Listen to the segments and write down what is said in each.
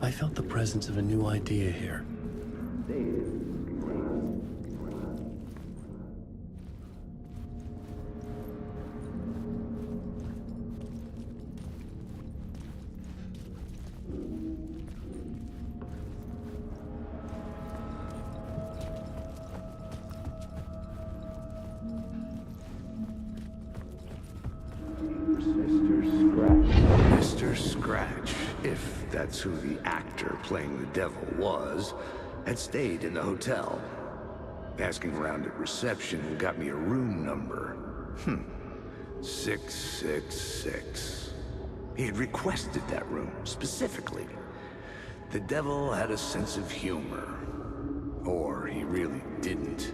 I felt the presence of a new idea here. Mr. Scratch, if that's who the actor playing the devil was, had stayed in the hotel. Asking around at reception got me a room number. 666. He had requested that room, specifically. The devil had a sense of humor. Or he really didn't.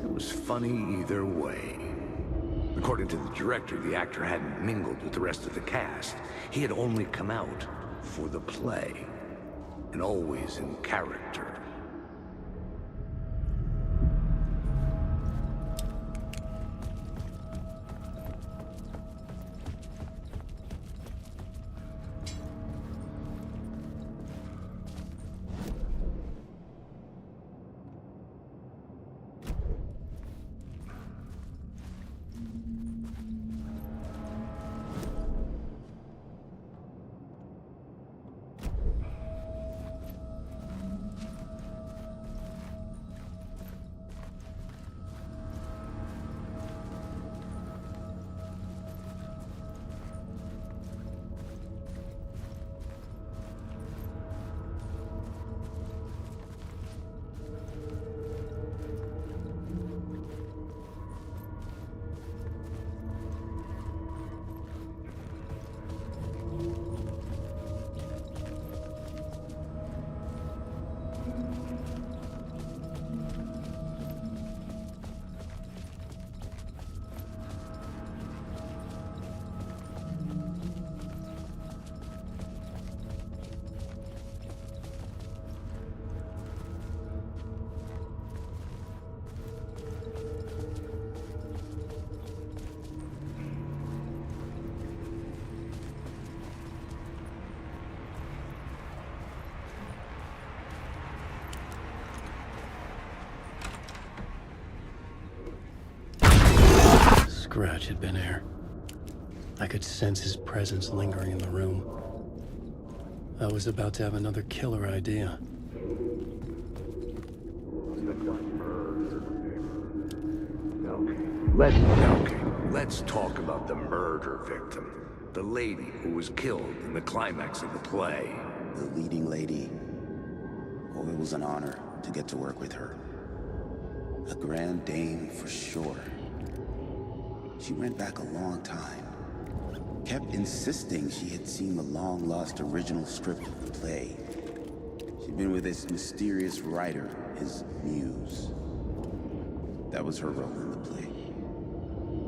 It was funny either way. According to the director, the actor hadn't mingled with the rest of the cast. He had only come out for the play, and always in character. Scratch had been here. I could sense his presence lingering in the room. I was about to have another killer idea. Let's talk about the murder victim. The lady who was killed in the climax of the play. The leading lady. Oh, it was an honor to get to work with her. A grand dame for sure. She went back a long time. Kept insisting she had seen the long-lost original script of the play. She'd been with this mysterious writer, his muse. That was her role in the play.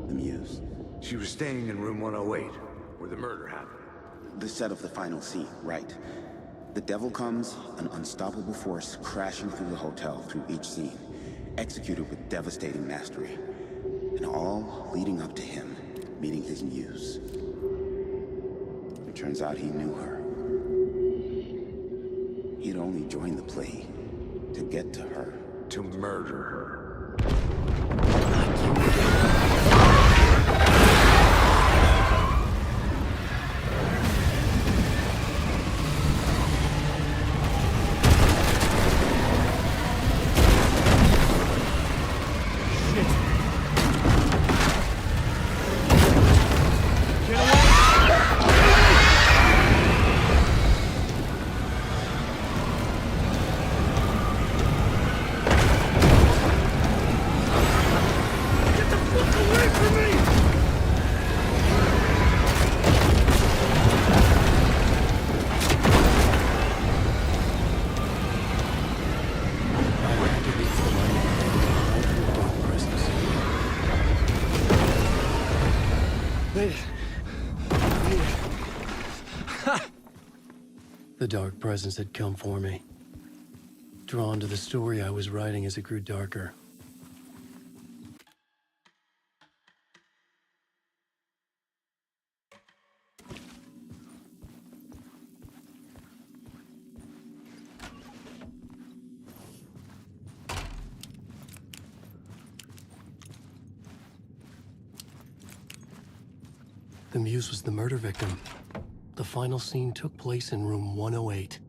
The muse. She was staying in room 108, where the murder happened. The set of the final scene, right. The devil comes, an unstoppable force crashing through the hotel through each scene, executed with devastating mastery. And all leading up to him meeting his muse. It turns out he knew her. He'd only joined the play to get to her. To murder her. The dark presence had come for me, drawn to the story I was writing as it grew darker. The Muse was the murder victim. The final scene took place in room 108.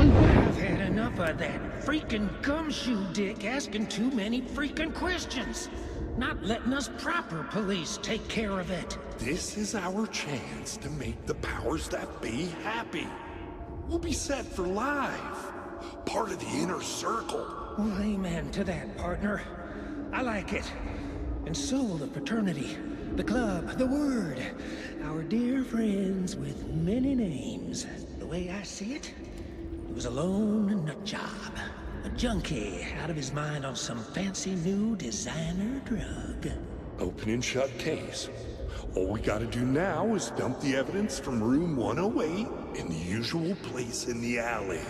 I've had enough of that freaking gumshoe dick asking too many freaking questions. Not letting us proper police take care of it. This is our chance to make the powers that be happy. We'll be set for life. Part of the inner circle. Well, amen to that, partner. I like it. And so will the fraternity, the club, the word. Our dear friends with many names. The way I see it, he was a lone nut job. A junkie out of his mind on some fancy new designer drug. Open and shut case. All we gotta do now is dump the evidence from room 108 in the usual place in the alley.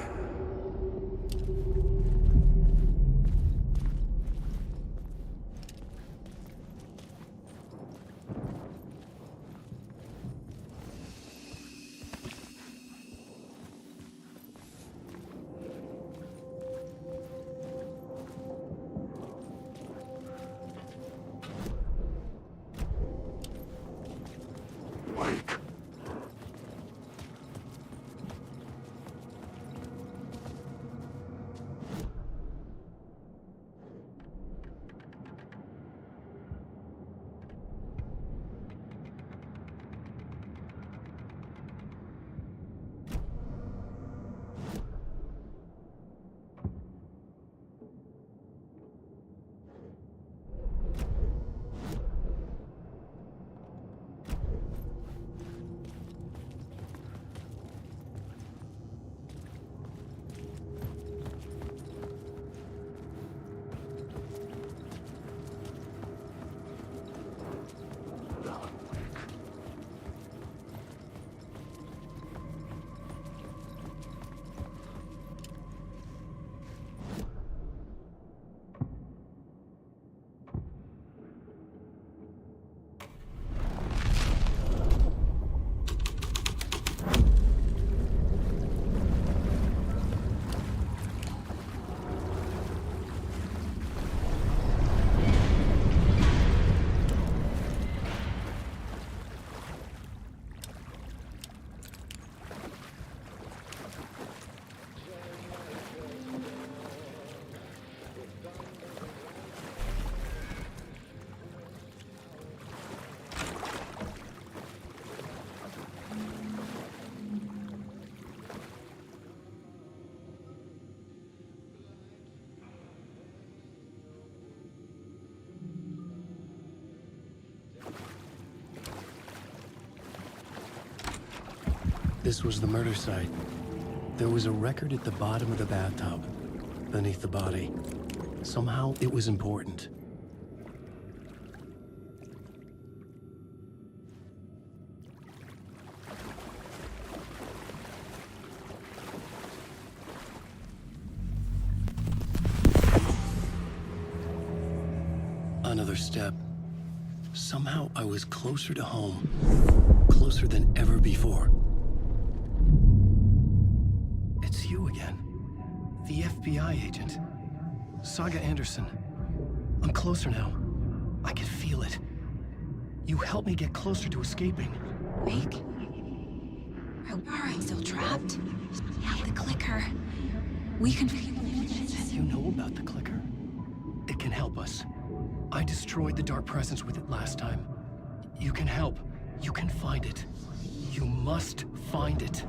This was the murder site. There was a record at the bottom of the bathtub, beneath the body. Somehow, it was important. Another step. Somehow, I was closer to home. Closer than ever before. It's you again. The FBI agent. Saga Anderson. I'm closer now. I can feel it. You helped me get closer to escaping. Wake? Are we still trapped? Yeah, the clicker. We can... You know about the clicker? It can help us. I destroyed the dark presence with it last time. You can help. You can find it. You must find it.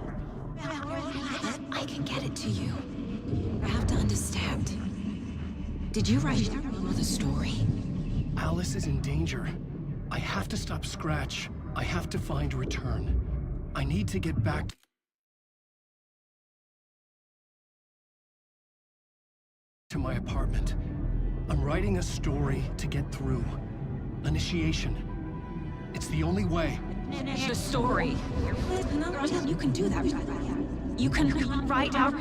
I can get it to you. I have to understand. Did you write the story? Alice is in danger. I have to stop Scratch. I have to find Return. I need to get back to my apartment. I'm writing a story to get through. Initiation. It's the only way. The story. You can do that. You can write out.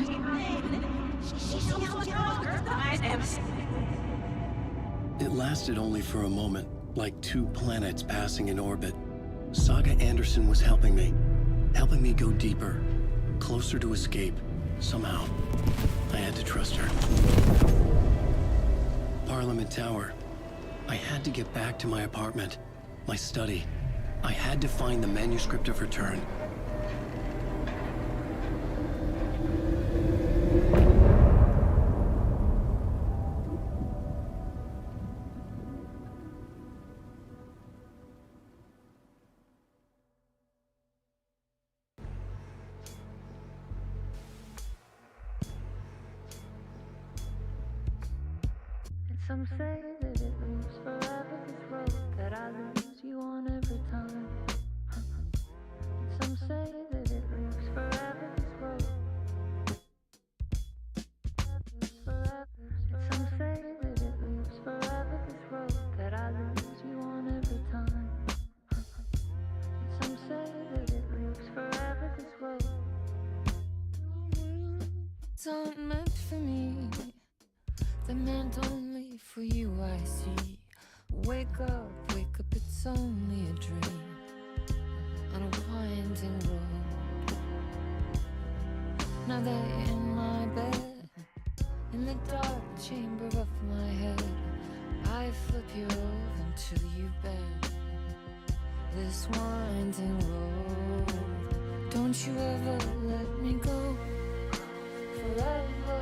It lasted only for a moment, like 2 planets passing in orbit. Saga Anderson was helping me go deeper, closer to escape, somehow. I had to trust her. Parliament Tower. I had to get back to my apartment, my study. I had to find the manuscript of Return. Some say that it moves forever, this road that I lose you on every time. Some say that it moves forever, this road. Some say that it moves forever, this road that I lose you on every time. Some say that it moves forever, this road. It's not meant for me. The meant only for you, I see. Wake up, it's only a dream on a winding road. Now they're in my bed, in the dark chamber of my head. I flip you over until you bend this winding road. Don't you ever let me go. Forever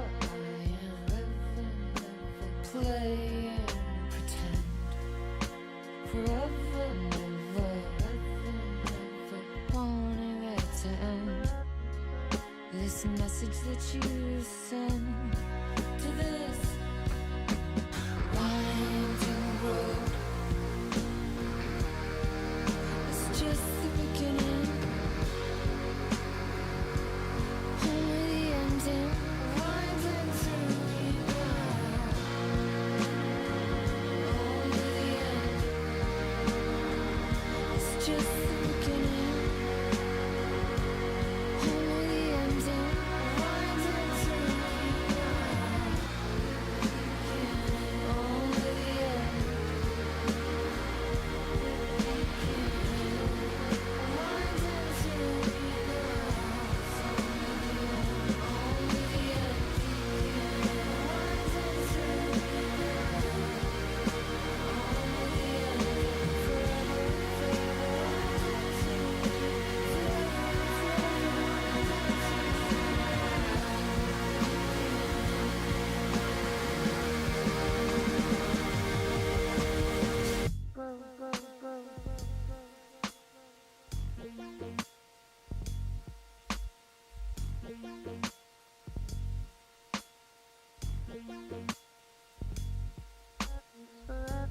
play and pretend. Forever, never, wanting it to end. This message that you send to this winding road. It's just the beginning, only the ending. Winding through me now. Just the beginning, only the ending. Winding through me now. Only the end. Winding through me now. Only the end. Winding through me now. Only the end. Forever.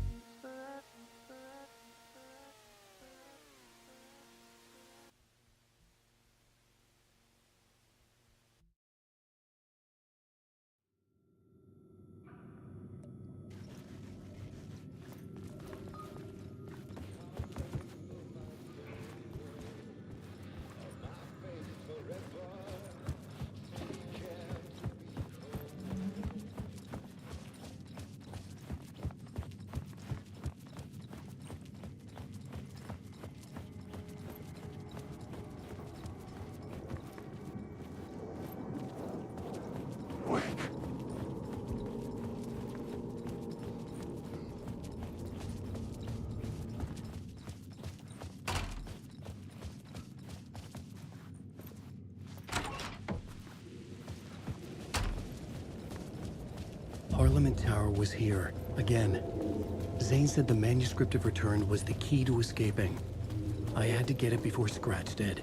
Parliament Tower was here, again. Zane said the manuscript of Return was the key to escaping. I had to get it before Scratch did.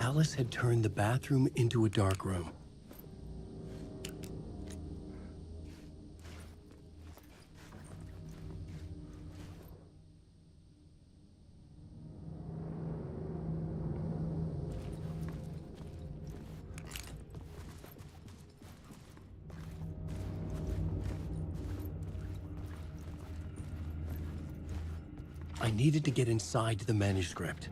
Alice had turned the bathroom into a dark room. I needed to get inside the manuscript.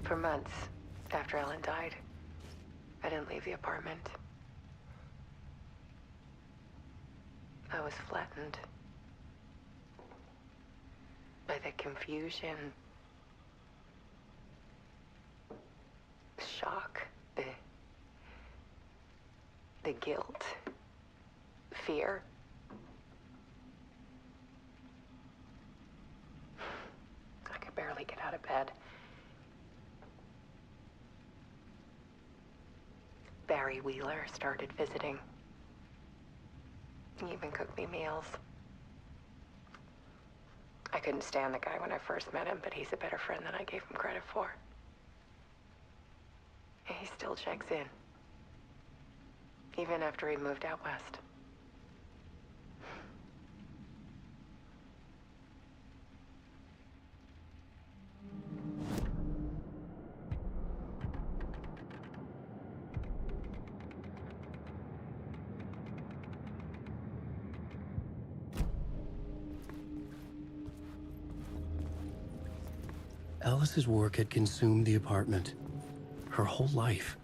For months after Ellen died, I didn't leave the apartment. I was flattened by the confusion, shock, the guilt, fear. I could barely get out of bed. Barry Wheeler started visiting. He even cooked me meals. I couldn't stand the guy when I first met him, but he's a better friend than I gave him credit for. He still checks in, even after he moved out west. Alice's work had consumed the apartment. Her whole life.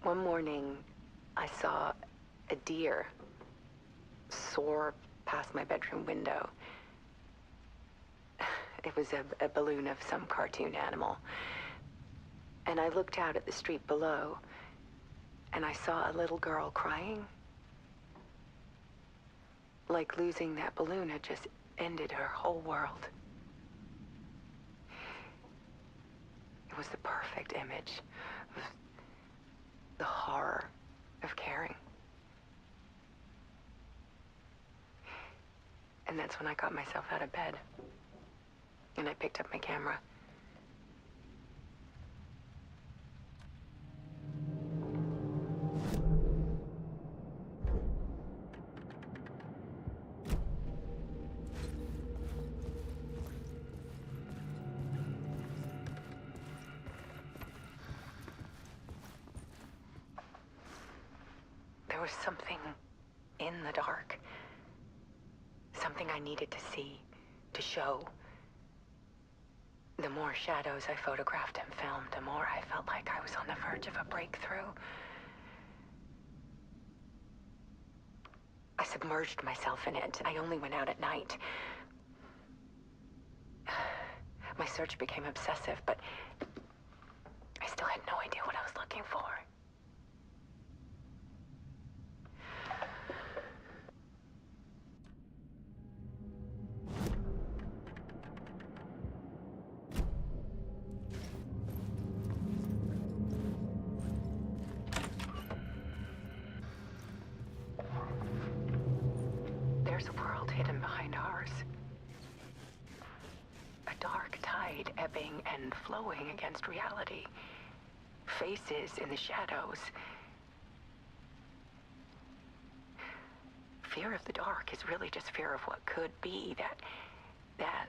One morning, I saw a deer soar past my bedroom window. It was a balloon of some cartoon animal. And I looked out at the street below, and I saw a little girl crying. Like losing that balloon had just ended her whole world. It was the perfect image of the horror of caring. And that's when I got myself out of bed. And I picked up my camera. There was something in the dark. Something I needed to see, to show. The more shadows I photographed and filmed, the more I felt like I was on the verge of a breakthrough. I submerged myself in it. I only went out at night. My search became obsessive, but I still had no idea what I was looking for. There's a world hidden behind ours. A dark tide ebbing and flowing against reality. Faces in the shadows. Fear of the dark is really just fear of what could be, that that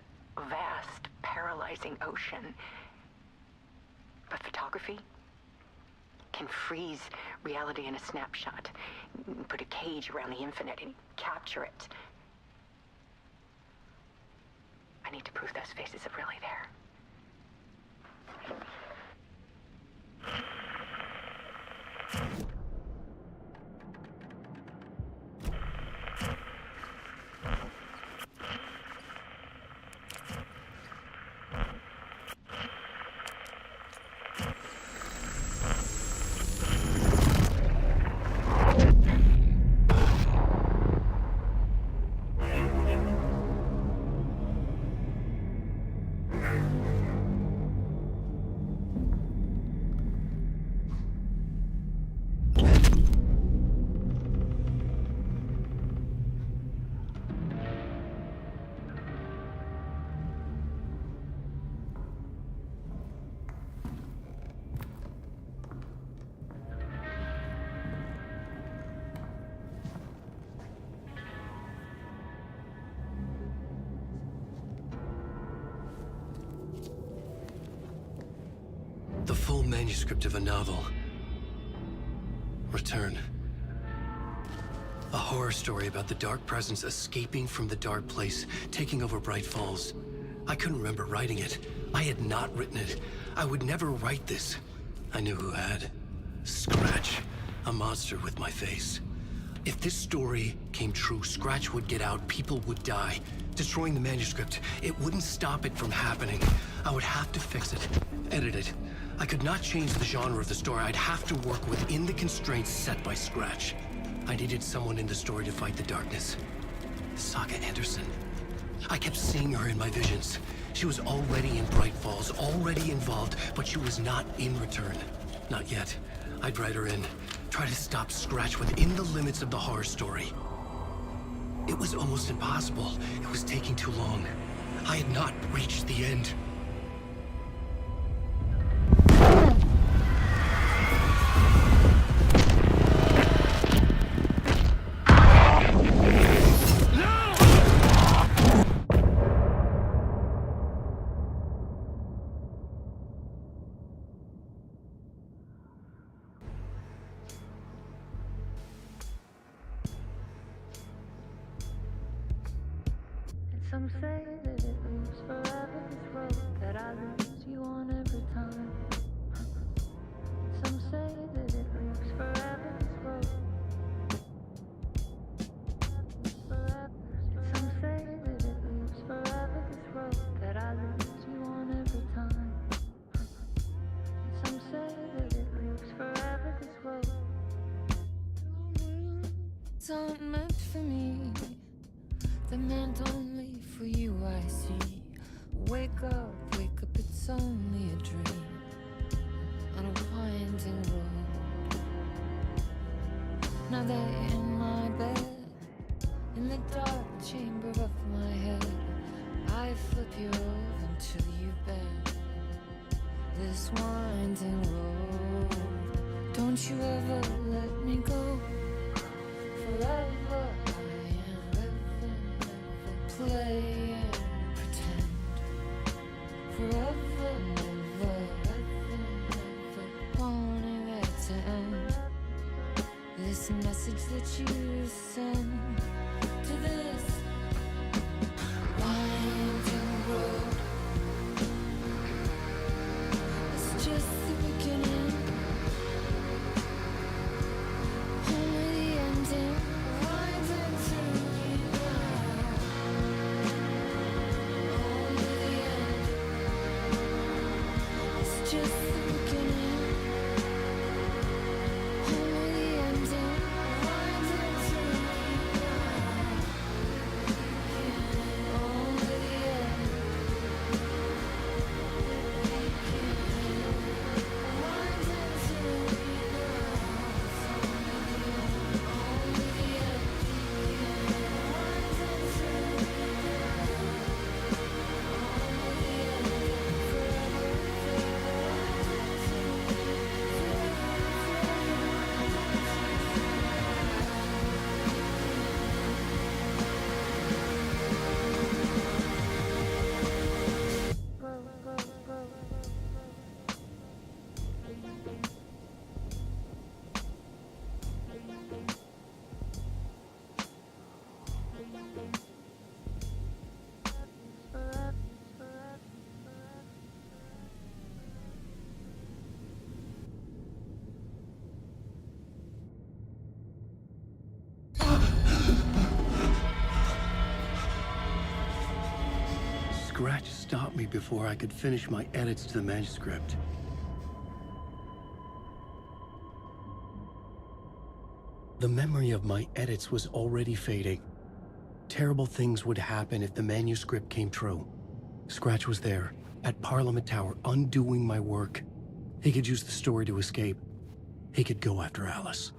vast, paralyzing ocean. But photography can freeze reality in a snapshot, put a cage around the infinite and capture it. I need to prove those faces are really there. The full manuscript of a novel. Return. A horror story about the dark presence escaping from the dark place, taking over Bright Falls. I couldn't remember writing it. I had not written it. I would never write this. I knew who had. Scratch. A monster with my face. If this story came true, Scratch would get out, people would die. Destroying the manuscript, it wouldn't stop it from happening. I would have to fix it, edit it. I could not change the genre of the story. I'd have to work within the constraints set by Scratch. I needed someone in the story to fight the darkness. Saga Anderson. I kept seeing her in my visions. She was already in Bright Falls, already involved, but she was not in Return. Not yet. I'd write her in. Try to stop Scratch within the limits of the horror story. It was almost impossible. It was taking too long. I had not reached the end. Some say that it moves forever, this road that I lose you on every time. Some say that it moves forever, this road. Some say that it moves forever, this road that I lose you on every time. Some say that it moves forever, this road. It's not meant for me. The meant only for you, I see. Wake up, it's only a dream on a winding road. Now that in my bed, in the dark chamber of my head, I flip you over until you bend this winding road. Don't you ever let me go. Forever play and pretend. Forever, never, wanting it to end. This message that you send to this winding road. It's just the beginning, only the ending. Winding through me now. Just the beginning, only the ending. Winding through me now. Scratch stopped me before I could finish my edits to the manuscript. The memory of my edits was already fading. Terrible things would happen if the manuscript came true. Scratch was there, at Parliament Tower, undoing my work. He could use the story to escape. He could go after Alice.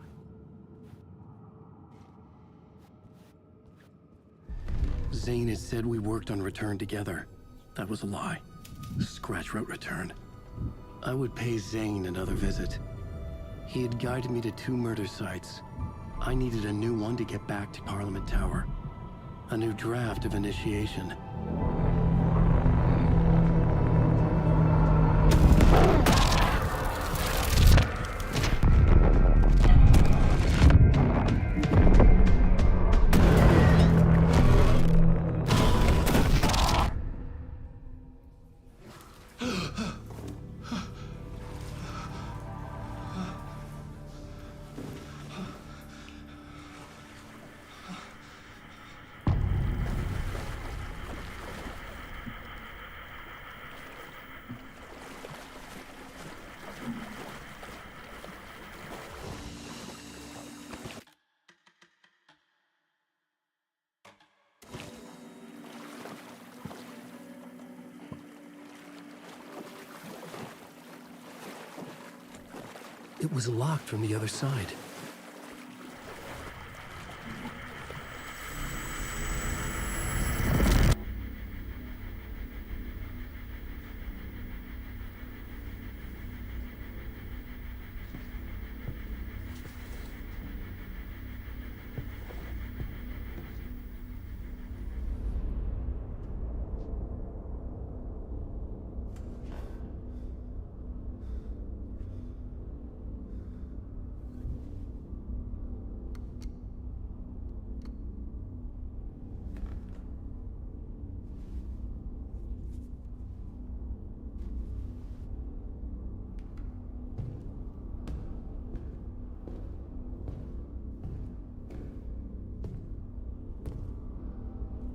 Zane had said we worked on Return together. That was a lie. Scratch wrote Return. I would pay Zane another visit. He had guided me to 2 murder sites. I needed a new one to get back to Parliament Tower. A new draft of Initiation. It was locked from the other side.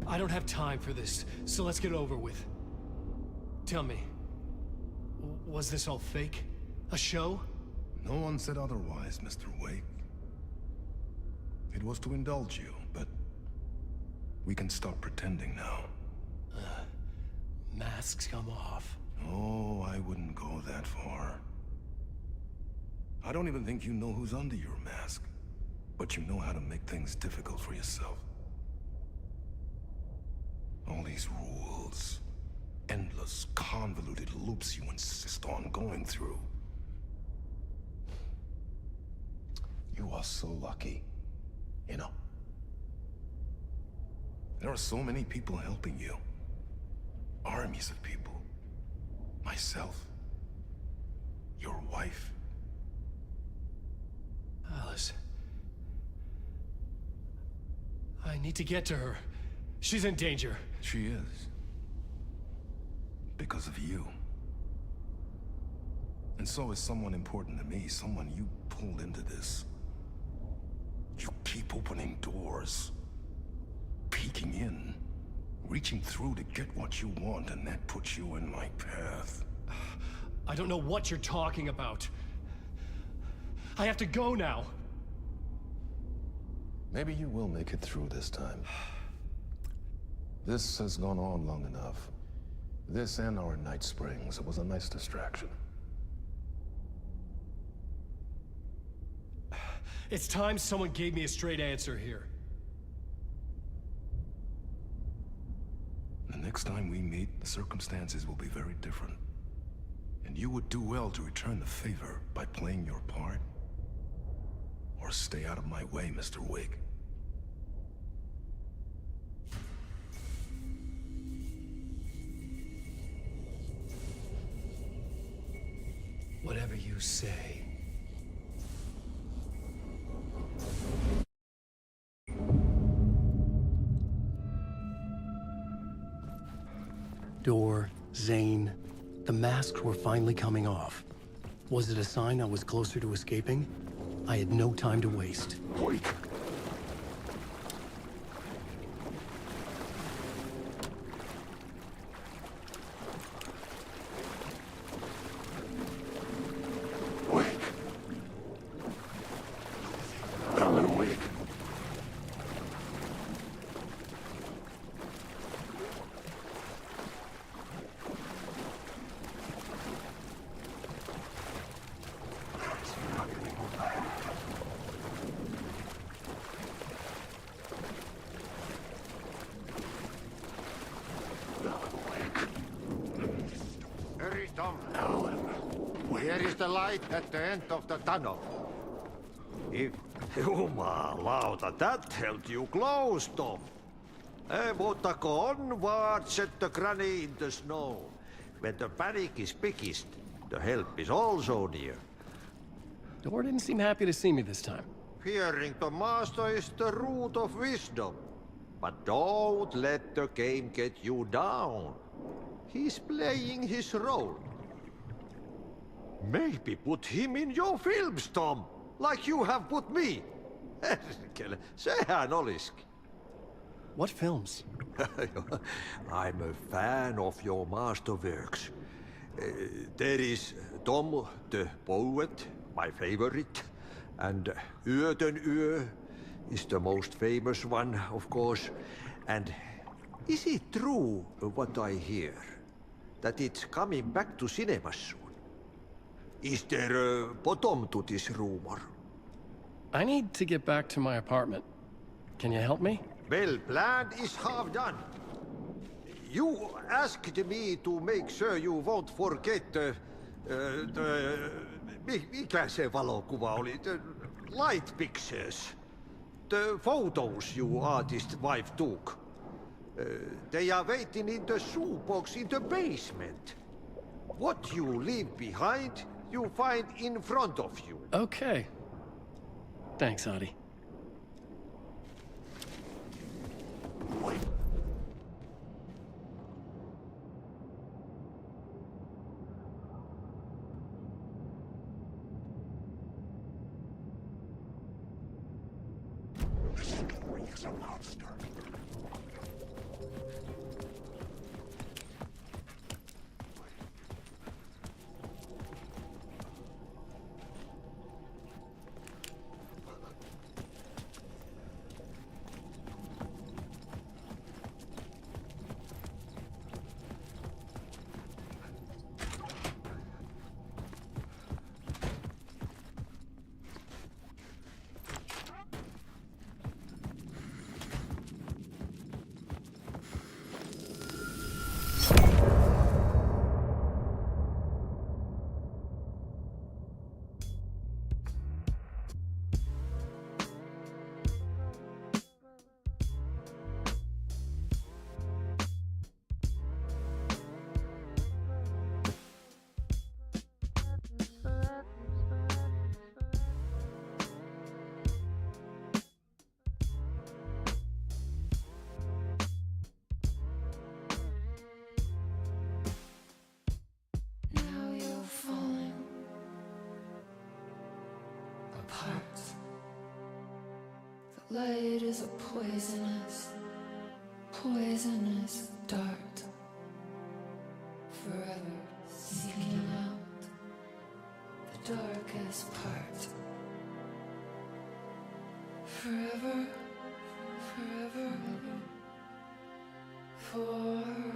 I don't have time for this, so let's get over with. Tell me, was this all fake? A show? No one said otherwise, Mr. Wake. It was to indulge you, but we can stop pretending now. Masks come off. Oh, I wouldn't go that far. I don't even think you know who's under your mask, but you know how to make things difficult for yourself. All these rules, endless, convoluted loops you insist on going through. You are so lucky, you know. There are so many people helping you. Armies of people. Myself. Your wife. Alice. I need to get to her. She's in danger. She is. Because of you. And so is someone important to me, someone you pulled into this. You keep opening doors. Peeking in. Reaching through to get what you want, and that puts you in my path. I don't know what you're talking about. I have to go now. Maybe you will make it through this time. This has gone on long enough. This and our Night Springs, it was a nice distraction. It's time someone gave me a straight answer here. The next time we meet, the circumstances will be very different. And you would do well to return the favor by playing your part. Or stay out of my way, Mr. Wake. Whatever you say. Door, Zane, the masks were finally coming off. Was it a sign I was closer to escaping? I had no time to waste. Wait! the light at the end of the tunnel. If... Jumalauta, that held you close, Tom. Mutta onward, said the granny in the snow. When the panic is biggest, the help is also near. Door didn't seem happy to see me this time. Fearing the master is the root of wisdom. But don't let the game get you down. He's playing his role. Maybe put him in your films, Tom, like you have put me. Sehän olisikin. What films? I'm a fan of your masterworks. There is Tom the Poet, my favorite, and Yöden Yö is the most famous one, of course. And is it true what I hear, that it's coming back to cinemas soon? Is there a bottom to this rumor? I need to get back to my apartment. Can you help me? Well, plan is half done. You asked me to make sure you won't forget mikä se valokuva oli? The light pictures. The photos your artist wife took. They are waiting in the shoebox in the basement. What you leave behind, you find in front of you. Okay. Thanks, Adi. He's a monster. Light is a poisonous dart, forever seeking out the darkest part. Forever, forever, forever.